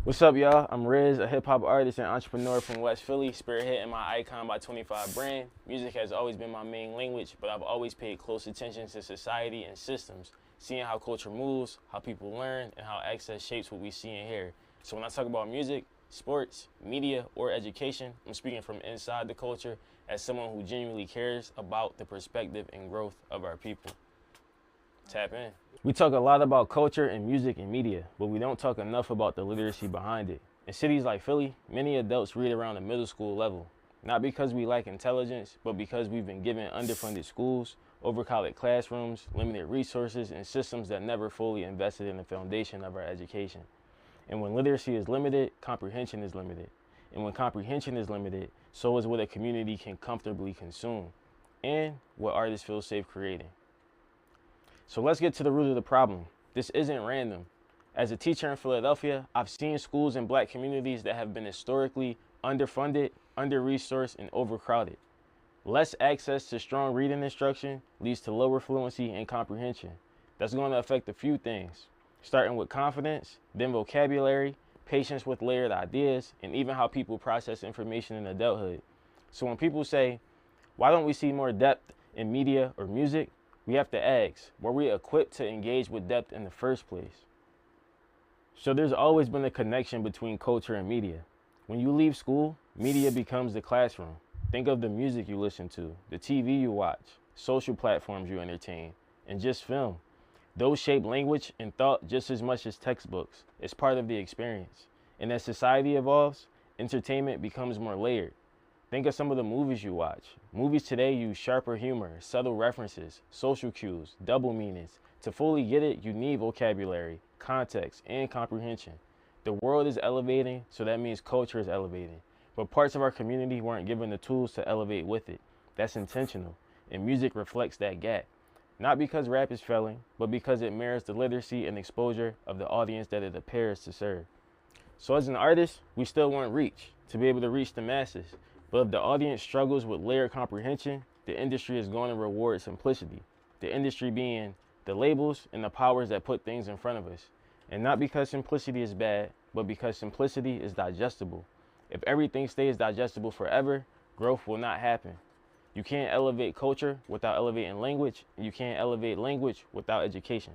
What's up, y'all? I'm Riz, a hip-hop artist and entrepreneur from West Philly, spearheading my Icon by 25 brand. Music has always been my main language, but I've always paid close attention to society and systems, seeing how culture moves, how people learn, and how access shapes what we see and hear. So when I talk about music, sports, media, or education, I'm speaking from inside the culture as someone who genuinely cares about the perspective and growth of our people. Tap in. We talk a lot about culture and music and media, but we don't talk enough about the literacy behind it. In cities like Philly, many adults read around the middle school level, not because we lack intelligence, but because we've been given underfunded schools, overcrowded classrooms, limited resources, and systems that never fully invested in the foundation of our education. And when literacy is limited, comprehension is limited. And when comprehension is limited, so is what a community can comfortably consume, and what artists feel safe creating. So let's get to the root of the problem. This isn't random. As a teacher in Philadelphia, I've seen schools in black communities that have been historically underfunded, under-resourced, and overcrowded. Less access to strong reading instruction leads to lower fluency and comprehension. That's going to affect a few things, starting with confidence, then vocabulary, patience with layered ideas, and even how people process information in adulthood. So when people say, why don't we see more depth in media or music? We have to ask, were we equipped to engage with depth in the first place? So there's always been a connection between culture and media. When you leave school, media becomes the classroom. Think of the music you listen to, the TV you watch, social platforms you entertain, and just film. Those shape language and thought just as much as textbooks. It's part of the experience. And as society evolves, entertainment becomes more layered. Think of some of the movies you watch. Movies today use sharper humor, subtle references, social cues, double meanings. To fully get it, you need vocabulary, context, and comprehension. The world is elevating, so that means culture is elevating. But parts of our community weren't given the tools to elevate with it. That's intentional, and music reflects that gap. Not because rap is failing, but because it mirrors the literacy and exposure of the audience that it appears to serve. So as an artist, we still want reach, to be able to reach the masses. But if the audience struggles with layered comprehension, the industry is going to reward simplicity. The industry being the labels and the powers that put things in front of us. And not because simplicity is bad, but because simplicity is digestible. If everything stays digestible forever, growth will not happen. You can't elevate culture without elevating language, and you can't elevate language without education.